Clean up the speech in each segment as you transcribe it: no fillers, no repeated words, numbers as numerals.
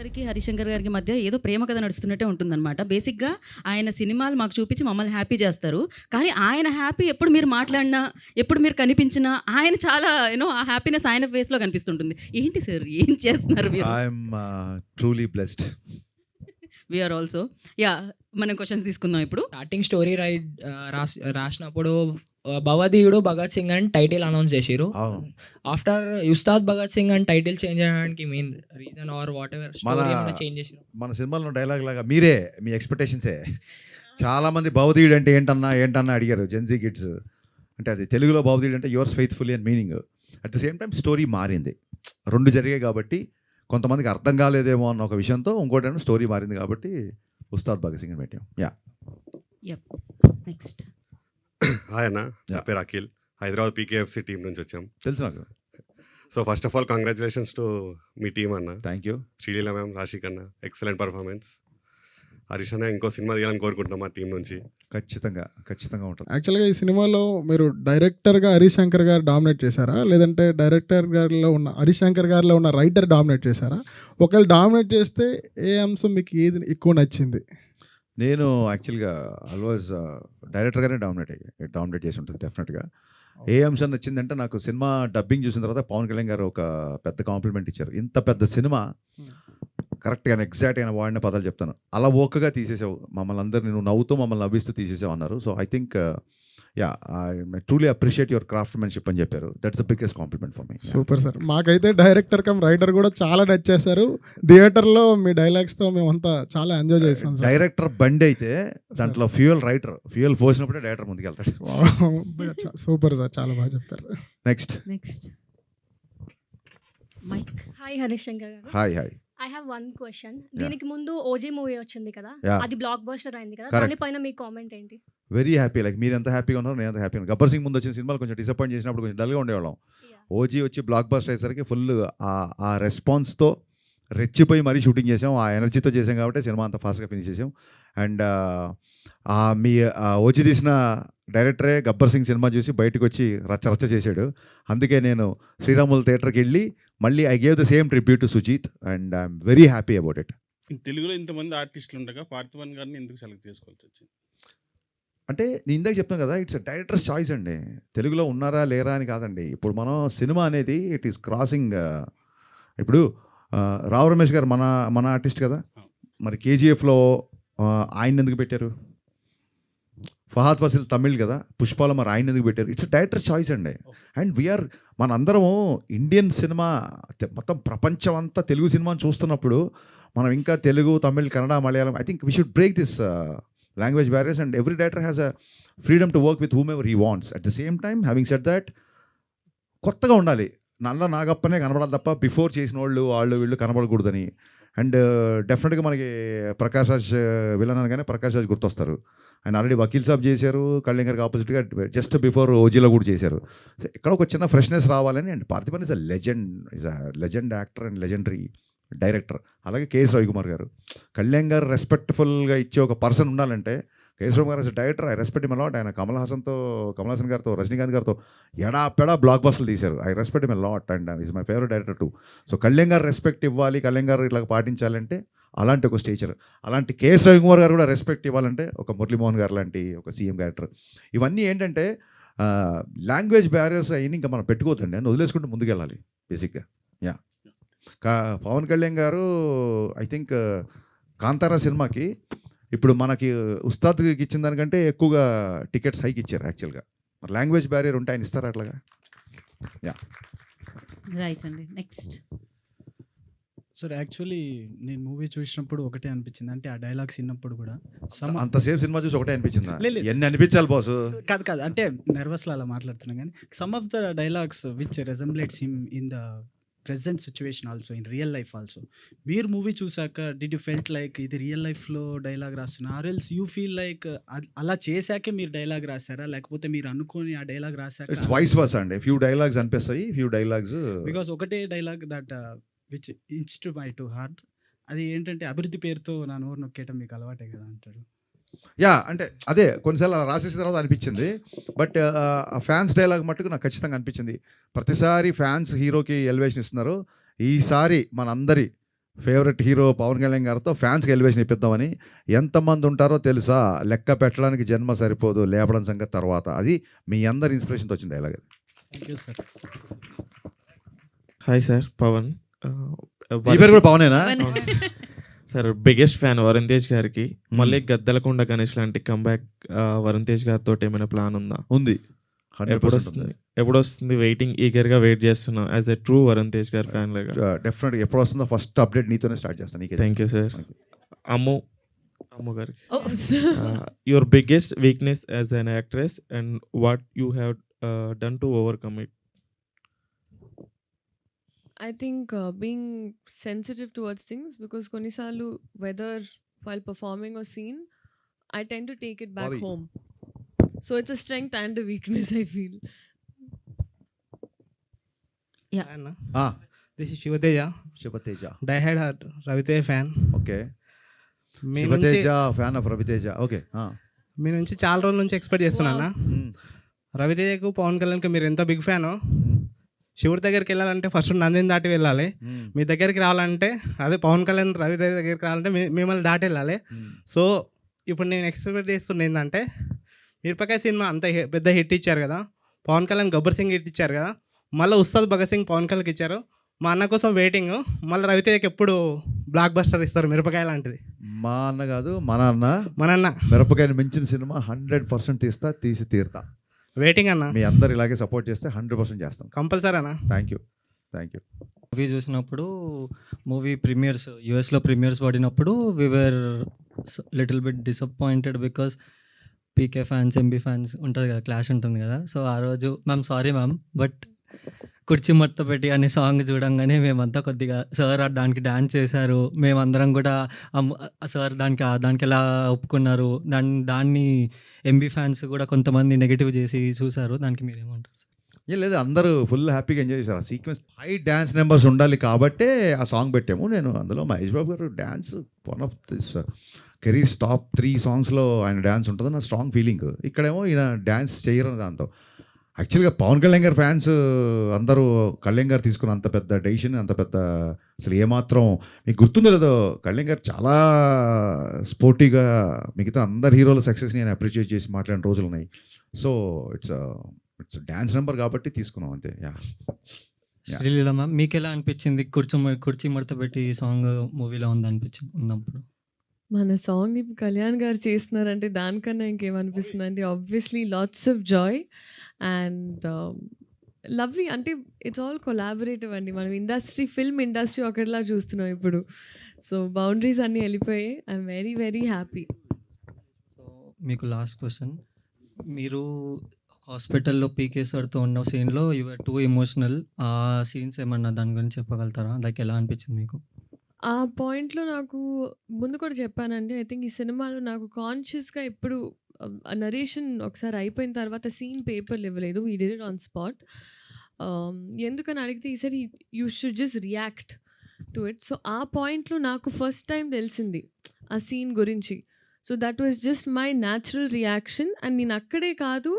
గారికి, హరిశంకర్ గారికి మధ్య ఏదో ప్రేమ కథ నడుస్తున్నట్టే ఉంటుందన్నమాట. బేసిక్‌గా ఆయన సినిమాలు మాకు చూపించి మమ్మల్ని హ్యాపీ చేస్తారు. కానీ ఆయన హ్యాపీ ఎప్పుడు మీరు మాట్లాడినా, ఎప్పుడు మీరు కనిపించినా ఆయన చాలా ఆ హ్యాపీనెస్ ఆయన ఫేస్‌లో కనిపిస్తుంటుంది. ఏంటి సార్ ఏం చేస్తున్నారు మీరు? I'm truly blessed. We are also. Yeah! మనం క్వెషన్స్ తీసుకుందాం ఇప్పుడు. స్టార్టింగ్ స్టోరీ రాసినప్పుడు భవధీయుడు భగత్ సింగ్ అని టైటిల్ అనౌన్స్ చేసిరు. అవును. ఆఫ్టర్ ఉస్తాద్ భగత్ సింగ్ అని టైటిల్ చేంజ్ చేయడానికి main reason are whatever story ఏమైనా చేంజ్ చేసిరు? మన సినిమాలో డైలాగ్ లాగా మీరే మీ ఎక్స్పెక్టేషన్సే. చాలా మంది భవధీయుడు అంటే ఏంటన్నా అడిగారు జెన్జీ కిడ్స్. అంటే అది తెలుగులో భవధీయుడు అంటే యువర్స్ ఫెయిత్ఫుల్లీ అని meaning. At the same time story మారింది. రెండు జరిగాయి కాబట్టి కొంతమందికి అర్థం కాలేదేమో అన్న ఒక విషయంతో ఇంకోటి స్టోరీ మారింది కాబట్టి ఉస్తాద్ భగత్ సింగ్ అని పెట్టాం. యప్. నెక్స్ట్. హాయ్ అన్న, నా పేరు అఖిల్. హైదరాబాద్ పీకేఎఫ్సి టీం నుంచి వచ్చాం. తెలుసు నాకు. So first of all congratulations to మీ టీం అన్న. Thank you. Sreeleela ma'am, Rasik అన్న, ఎక్సలెంట్ పర్ఫార్మెన్స్. హరీష్ అన్న ఇంకో సినిమా తీయాలని కోరుకుంటున్నాం మా టీం నుంచి. ఖచ్చితంగా ఉంటుంది. యాక్చువల్గా ఈ సినిమాలో మీరు డైరెక్టర్గా హరిశంకర్ గారు డామినేట్ చేశారా, లేదంటే డైరెక్టర్ గారిలో ఉన్న హరిశంకర్ గారిలో ఉన్న రైటర్ డామినేట్ చేశారా? ఒకవేళ డామినేట్ చేస్తే ఏ అంశం మీకు ఏది ఎక్కువ నచ్చింది? నేను యాక్చువల్గా ఆల్వేస్ డైరెక్టర్గానే డామినేట్ చేసి ఉంటుంది డెఫినెట్గా. ఏ అంశం నచ్చిందంటే నాకు సినిమా డబ్బింగ్ చూసిన తర్వాత పవన్ కళ్యాణ్ గారు ఒక పెద్ద కాంప్లిమెంట్ ఇచ్చారు. ఇంత పెద్ద సినిమా కరెక్ట్గా ఎగ్జాక్ట్ అయిన వాడిన పదాలు చెప్తాను, అలా ఓకగా తీసేసావు మమ్మల్ని అందరినీ, నువ్వు నవ్వుతూ మమ్మల్ని నవ్విస్తూ తీసేసావు అన్నారు. So I think I truly appreciate your craftsmanship అని చెప్పారు. That's the biggest compliment for me. Super sir. మాకైతే డైరెక్టర్ కమ్ రైటర్ కూడా చాలా నచ్చేశారు. థియేటర్లో మీ డైలాగ్స్తో మేమంతా చాలా ఎంజాయ్ చేసాం సార్. డైరెక్టర్ బండి అయితే దాంట్లో ఫ్యూయల్ పోసినప్పుడే డైరెక్టర్ ముందుకెళ్తాడు. సూపర్ సార్, చాలా బాగా చెప్పారు. నెక్స్ట్. మైక్. హాయ్ హరిశంకర్ గారు. Hi. I have one question. దీనికి ముందు ఓజీ మూవీ వచ్చింది కదా, Yeah. అది బ్లాక్ బస్టర్ అయింది కదా, Correct. దానిపైన మీ కామెంట్ ఏంటి? Very happy. లైక్ మీరు ఎంత హ్యాపీగా ఉన్నారో నేను ఎంత హ్యాపీ ఉన్నాను. గబ్బర్ సింగ్ ముందు వచ్చిన సినిమాలు కొంచెం డిసప్పాయింట్ చేసినప్పుడు కొంచెం డల్గా ఉండేవాళ్ళం. Yeah. ఓజీ వచ్చి బ్లాక్ బస్టర్ అయ్యేసరికి ఫుల్ ఆ రెస్పాన్స్తో రెచ్చిపోయి మరీ షూటింగ్ చేసాం. ఆ ఎనర్జీతో చేసాం కాబట్టి సినిమా అంత ఫాస్ట్గా ఫినిష్ చేసాం. అండ్ మీ ఓజీ తీసిన డైరెక్టరే గబ్బర్ సింగ్ సినిమా చూసి బయటకు వచ్చి రచ్చ చేశాడు. అందుకే నేను శ్రీరాములు థియేటర్కి వెళ్ళి మళ్ళీ I gave the same tribute to Sujeeth and I'm very happy about it. తెలుగులో ఇంతమంది ఆర్టిస్టులు ఉండగా పార్థివన్ గారిని ఎందుకు సెలెక్ట్ చేసుకోవాల్సి వచ్చింది? అంటే నేను ఇందాక చెప్తాను కదా, ఇట్స్ డైరెక్టర్స్ చాయిస్ అండి. తెలుగులో ఉన్నారా లేరా అని కాదండి. ఇప్పుడు మనం సినిమా అనేది ఇట్ ఈస్ క్రాసింగ్. ఇప్పుడు రావు రమేష్ గారు మన ఆర్టిస్ట్ కదా, మరి కేజీఎఫ్లో ఆయన ఎందుకు పెట్టారు? ఫహాద్ ఫాసిల్ తమిళ్ కదా, పుష్పాలో మరి ఆయన ఎందుకు పెట్టారు? ఇట్స్ డైరెక్టర్స్ చాయిస్ అండి. అండ్ వీఆర్ మనందరము ఇండియన్ సినిమా మొత్తం ప్రపంచం అంతా తెలుగు సినిమాని చూస్తున్నప్పుడు మనం ఇంకా Telugu, Tamil, Kannada, Malayalam, I think we should break this language barriers, and every director has a freedom to work with whomever he wants. At the same time, having said that, కొత్తగా ఉండాలి. నల్ల నాగప్పనే కనబడాలి తప్ప బిఫోర్ చేసిన వాళ్ళు వీళ్ళు కనబడకూడదని. అండ్ డెఫినెట్గా మనకి ప్రకాష్ రాజ్ విలన్ అనగానే ప్రకాష్ రాజ్ గుర్తొస్తారు. ఆయన ఆల్రెడీ వకీల్ సాబ్ చేశారు, కళ్యాణ్ గారికి ఆపోజిట్గా జస్ట్ బిఫోర్ ఓజీలో కూడా చేశారు. సో ఇక్కడ ఒక చిన్న ఫ్రెష్నెస్ రావాలని. And Parthiban is a legend actor and legendary director. అలాగే కేఎస్ రవికుమార్ గారు, కళ్యాణ్ గారు రెస్పెక్ట్ఫుల్గా ఇచ్చే ఒక పర్సన్ ఉండాలంటే కేఎస్ రవికుమార్ గారు director I respect him a lot. ఆయన కమల్ హాసన్ గారితో, రజనీకాంత్ గారితో ఎడాపెడా బ్లాక్ బస్టర్లు తీశారు. I respect him a lot and is my favourite director two. So Kalyan గారు రెస్పెక్ట్ ఇవ్వాలి, కళ్యాణ్ గారు ఇట్లా పాటించాలంటే అలాంటి ఒక స్టేచర్. అలాంటి కేఎస్ రవికుమార్ గారు కూడా రెస్పెక్ట్ ఇవ్వాలంటే ఒక మురళీమోహన్ గారు లాంటి ఒక సీఎం క్యారెక్టర్. ఇవన్నీ ఏంటంటే లాంగ్వేజ్ బ్యారియర్స్ అయినా ఇంకా మనం పెట్టుకోవద్దండి, అని వదిలేసుకుంటూ ముందుకెళ్ళాలి బేసిక్గా. పవన్ కళ్యాణ్ గారు ఐ థింక్ కాంతారా సినిమాకి ఇప్పుడు మనకి ఉస్తాద్కి ఇచ్చిన దానికంటే ఎక్కువగా టికెట్స్ హైక్ ఇచ్చారు యాక్చువల్గా. మరి లాంగ్వేజ్ బ్యారియర్ ఉంటే ఆయన ఇస్తారా అట్లాగా? రైట్ అండి. నెక్స్ట్. సార్ యాక్చువల్లీ నేను మూవీ చూసినప్పుడు ఒకటే అనిపించింది, అంటే ఆ డైలాగ్స్ విన్నప్పుడు కూడా అంతసేపు సినిమా చూసి ఒకటే అనిపించిందా? లేదు. ఎన్ని అనిపించాలి బాసు? కాదు అంటే నర్వస్లో అలా మాట్లాడుతున్నాను. కానీ some of the dialogues which resembles him in the present situation also, in real life also. మీరు మూవీ చూసాక డిడ్ యూ ఫెల్ట్ లైక్ ఇది రియల్ లైఫ్లో డైలాగ్ రాస్తున్నా, or else you feel like అలా చేశాకే మీరు డైలాగ్ రాశారా, లేకపోతే మీరు అనుకోని ఆ డైలాగ్ రాశాక? ఇట్స్ వైస్ వర్సా అండి. ఫ్యూ డైలాగ్స్ అనిపిస్తాయి, ఫ్యూ డైలాగ్స్ బికాస్ ఒకటే dialogue that which into my to heart, అది ఏంటంటే అభివృద్ధి పేరుతో నా నోరు నొక్కేయటం మీకు అలవాటే కదా అంటాడు. అంటే అదే కొన్నిసార్లు అలా రాసేసిన తర్వాత అనిపించింది. బట్ ఫ్యాన్స్ డైలాగ్ మట్టుకు నాకు ఖచ్చితంగా అనిపించింది. ప్రతిసారి ఫ్యాన్స్ హీరోకి ఎలివేషన్ ఇస్తున్నారు, ఈసారి మనందరి ఫేవరెట్ హీరో పవన్ కళ్యాణ్ గారితో ఫ్యాన్స్కి ఎలివేషన్ ఇప్పిద్దామని. ఎంతమంది ఉంటారో తెలుసా, లెక్క పెట్టడానికి జన్మ సరిపోదు, లేపడం సంగతి తర్వాత. అది మీ అందరి ఇన్స్పిరేషన్తో వచ్చిన dialogue. Thank you sir. Hi sir, Pavan. ఈ పేరు కూడా పవనేనా? Sir biggest fan Varun Tej గారికి. మళ్ళీ గద్దలకొండ గణేష్ లాంటి కంబ్యాక్ వరుణ్ తేజ్ గారితో ఏమైనా ప్లాన్ ఉందా? ఉంది. ఎప్పుడు వస్తుంది? వెయిటింగ్, ఈగర్గా వెయిట్ చేస్తున్నాం as a true Varun Tej గారి ఫ్యాన్ లాగా. డెఫినెట్గా ఎప్పుడు వస్తుందో ఫస్ట్ అప్డేట్ నీతోనే స్టార్ట్ చేస్తాను. నీకే థ్యాంక్ యూ సార్. అమ్ము గారికి, Oh, your biggest weakness as an actress and what you have done to overcome it? I think being sensitive towards things, because konisalu whether while performing or scene, I tend to take it back Bobby. home. So it's a strength and a weakness, I feel. అన్న, ఆ, this is Shivateja, Shivateja. డైహెడ్ Raviteja fan. Okay, మీ నుంచి Shivateja fan of Raviteja. Okay. మీ నుంచి చాలా రోజుల నుంచి ఎక్స్పెక్ట్ చేస్తున్నా. రవితేజకు పవన్ కళ్యాణ్కి మీరు ఎంత బిగ్ ఫ్యానో, శివుడి దగ్గరికి వెళ్ళాలంటే ఫస్ట్ నందిని దాటి వెళ్ళాలి. మీ దగ్గరికి రావాలంటే, అదే పవన్ కళ్యాణ్ రవితేజ దగ్గరికి రావాలంటే మిమ్మల్ని దాటి వెళ్ళాలి. సో ఇప్పుడు నేను ఎక్స్పెక్ట్ చేస్తున్నా ఏంటంటే, మిరపకాయ సినిమా అంత పెద్ద హిట్ ఇచ్చారు కదా, పవన్ కళ్యాణ్ గబ్బర్ సింగ్ హిట్ ఇచ్చారు కదా, మళ్ళీ ఉస్తాద్ భగత్ సింగ్ పవన్ కళ్యాణ్కి ఇచ్చారు. మా అన్న కోసం వెయిటింగ్. మళ్ళీ రవితేజకి ఎప్పుడు బ్లాక్ బస్టర్ ఇస్తారు మిరపకాయ లాంటిది? మా అన్న కాదు, మన అన్న. మన అన్న మిరపకాయని మించిన సినిమా 100% తీసి తీరుతా. వెయిటింగ్ అన్న. మీ అందరు ఇలాగే సపోర్ట్ చేస్తే 100% చేస్తాం. కంపల్సరీ అన్న. Thank you. మూవీ చూసినప్పుడు, మూవీ ప్రీమియర్స్ యూఎస్లో ప్రీమియర్స్ పడినప్పుడు we were little bit disappointed because PK fans, MB fans ఉంటుంది కదా, క్లాష్ ఉంటుంది కదా. సో ఆ రోజు మ్యామ్ సారీ మ్యామ్, బట్ కుర్చీ మడత పెట్టి అనే సాంగ్ చూడంగానే మేమంతా కొద్దిగా, సార్ దానికి డ్యాన్స్ చేశారు, మేమందరం కూడా సార్ దానికి ఎలా ఒప్పుకున్నారు, దాన్ని ఎంబీ ఫ్యాన్స్ కూడా కొంతమంది నెగిటివ్ చేసి చూశారు. దానికి మీరేమంటారు సార్? ఏం లేదు, అందరూ ఫుల్ హ్యాపీగా ఎంజాయ్ చేశారు. ఆ సీక్వెన్స్ హై డ్యాన్స్ నెంబర్స్ ఉండాలి కాబట్టే ఆ సాంగ్ పెట్టాము. నేను అందులో మహేష్ బాబు గారు dance one of this careers top 3 సాంగ్స్లో ఆయన డ్యాన్స్ ఉంటుంది నా స్ట్రాంగ్ ఫీలింగ్. ఇక్కడేమో ఈయన డ్యాన్స్ చేయరు దాంతో. యాక్చువల్గా పవన్ కళ్యాణ్ గారి ఫ్యాన్స్ అందరూ కళ్యాణ్ గారు తీసుకున్న అంత పెద్ద డెసిషన్, అంత పెద్ద అసలు ఏమాత్రం మీకు గుర్తుందో లేదో, కళ్యాణ్ గారు చాలా స్పోర్టీగా మిగతా అందరు హీరోల సక్సెస్ని నేను అప్రిషియేట్ చేసి మాట్లాడిన రోజులు ఉన్నాయి. సో ఇట్స్ డ్యాన్స్ నెంబర్ కాబట్టి తీసుకున్నాం అంతే. శ్రీలీల మ్యామ్, మీకు ఎలా అనిపించింది కుర్చీ మడత పెట్టి సాంగ్ మూవీలో ఉందనిపించింది ఉన్నప్పుడు? మన సాంగ్ని కళ్యాణ్ గారు చేస్తున్నారంటే దానికన్నా ఇంకేమనిపిస్తుంది అంటే, obviously lots of Joy and lovely. అంటే ఇట్స్ ఆల్ కొలాబరేటివ్ అండి. మనం ఫిల్మ్ ఇండస్ట్రీ ఒకటిలా చూస్తున్నాం ఇప్పుడు. సో బౌండరీస్ అన్నీ వెళ్ళిపోయాయి. I'm very very happy. So మీకు లాస్ట్ క్వశ్చన్, మీరు హాస్పిటల్లో పీకే సార్తో ఉన్న సీన్లో యువర్ టూ ఎమోషనల్. ఆ సీన్స్ ఏమన్నా దాని గురించి చెప్పగలుగుతారా? లైక్ ఎలా అనిపించింది మీకు? ఆ పాయింట్‌లో నాకు ముందు కూడా చెప్పానండి. ఐ థింక్ ఈ సినిమాలో నాకు కాన్షియస్‌గా ఎప్పుడు నరేషన్ ఒకసారి అయిపోయిన తర్వాత సీన్ పేపర్‌లు ఇవ్వలేదు. We did it on spot. ఎందుకని అడిగితే ఈసారి you should just react to it. So ఆ పాయింట్‌లో నాకు ఫస్ట్ టైం తెలిసింది ఆ సీన్ గురించి. So that was just my natural reaction. And నేను అక్కడే కాదు,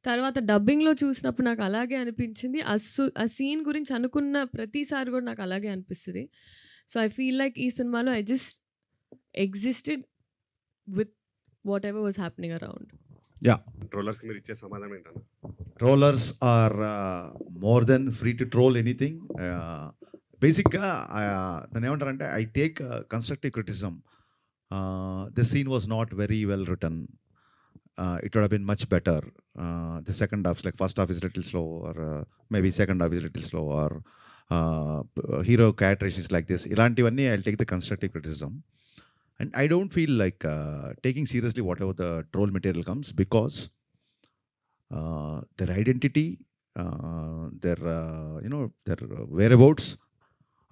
తర్వాత డబ్బింగ్‌లో చూసినప్పుడు నాకు అలాగే అనిపించింది. ఆ సీన్ గురించి అనుకున్న ప్రతిసారి కూడా నాకు అలాగే అనిపిస్తది. సో ఐ ఫీల్ లైక్ ఈ సినిమాలో I just existed with whatever was happening around. ట్రోలర్స్కి మీరు ఇచ్చే సమాధానం ఏంటన్నా? Trollers are more than free to troll anything. బేసిక్గా దాన్ని ఏమంటారంటే, I take constructive criticism. The scene was not very well return. It would have been much better. The second half, like first half is a little slow, or maybe second half is a little slow, or hero characteristics like this. Ilantivani, I'll take the constructive criticism. And I don't feel like taking seriously whatever the troll material comes, because their identity, their whereabouts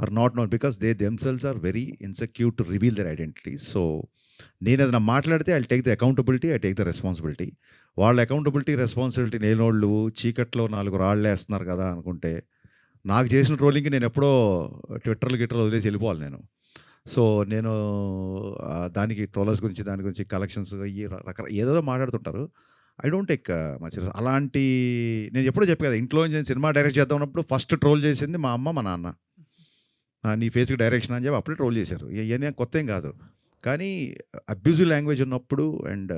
are not known, because they themselves are very insecure to reveal their identities. So నేను ఏదైనా మాట్లాడితే I take the accountability, I take the responsibility. వాళ్ళ accountability, responsibility లేనోళ్ళు చీకట్లో 4 రాళ్ళు వేస్తున్నారు కదా అనుకుంటే, నాకు చేసిన ట్రోలింగ్కి నేను ఎప్పుడో ట్విట్టర్లు వదిలేసి వెళ్ళిపోవాలి నేను. సో నేను దానికి ట్రోలర్స్ గురించి, దాని గురించి కలెక్షన్స్ ఏదో మాట్లాడుతుంటారు. I don't take much serious. అలాంటి నేను ఎప్పుడో చెప్పాను కదా, ఇంట్లో నేను సినిమా డైరెక్ట్ చేద్దాం ఉన్నప్పుడు ఫస్ట్ ట్రోల్ చేసింది మా అమ్మ, మా నాన్న. నీ ఫేస్కి డైరెక్షన్ అని చెప్పి అప్పుడే ట్రోల్ చేశారు. ఇవన్నీ కొత్త ఏం కాదు. కానీ అబ్యూజివ్ లాంగ్వేజ్ ఉన్నప్పుడు అండ్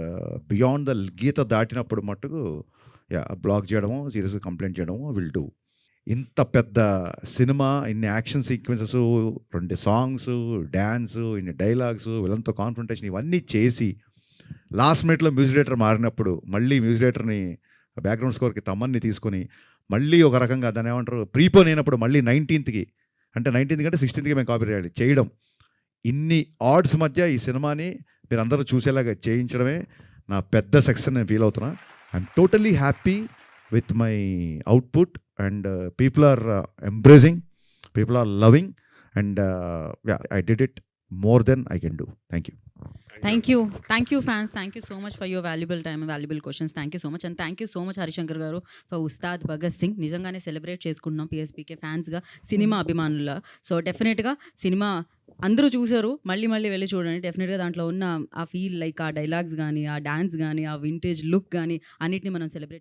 బియాండ్ ద గీత దాటినప్పుడు మట్టుకు బ్లాక్ చేయడము, సీరియస్గా కంప్లైంట్ చేయడము విల్ డూ. ఇంత పెద్ద సినిమా, ఇన్ని యాక్షన్ సీక్వెన్సెస్, 2 సాంగ్స్, డ్యాన్స్, ఇన్ని డైలాగ్స్, వీళ్ళంతా కాన్ఫ్రంటేషన్ ఇవన్నీ చేసి లాస్ట్ మినిట్లో మ్యూజిక్ డైరెక్టర్ మారినప్పుడు మళ్ళీ మ్యూజిక్ డైరెక్టర్ని బ్యాక్గ్రౌండ్ స్కోర్కి తమ్మన్ని తీసుకొని మళ్ళీ ఒక రకంగా దాన్ని ఏమంటారు ప్రీపోన్ అయినప్పుడు మళ్ళీ 19th అంటే 16th మేము కాపీ చేయడం, ఇన్ని ఆడ్స్ మధ్య ఈ సినిమాని మీరు అందరూ చూసేలాగా చేయించడమే నా పెద్ద సక్సెస్ నేను ఫీల్ అవుతున్నా. I'm totally happy with my output and people are embracing, people are loving and I did it more than I can do. Thank you. Thank you fans. Thank you so much for your valuable time, valuable questions. Thank you so much and thank you so much Harish Shankar గారు for Ustaad Bhagat Singh. నిజంగానే celebrate చేసుకుంటున్నాం PSPK ఫ్యాన్స్గా, సినిమా అభిమానుల. So డెఫినెట్గా సినిమా అందరూ చూసారు, మళ్ళీ మళ్ళీ వెళ్ళి చూడండి. డెఫినెట్గా దాంట్లో ఉన్న ఆ ఫీల్, లైక్ ఆ డైలాగ్స్ కానీ, ఆ డాన్స్ కానీ, ఆ వింటేజ్ లుక్ కానీ అన్నిటిని మనం సెలబ్రేట్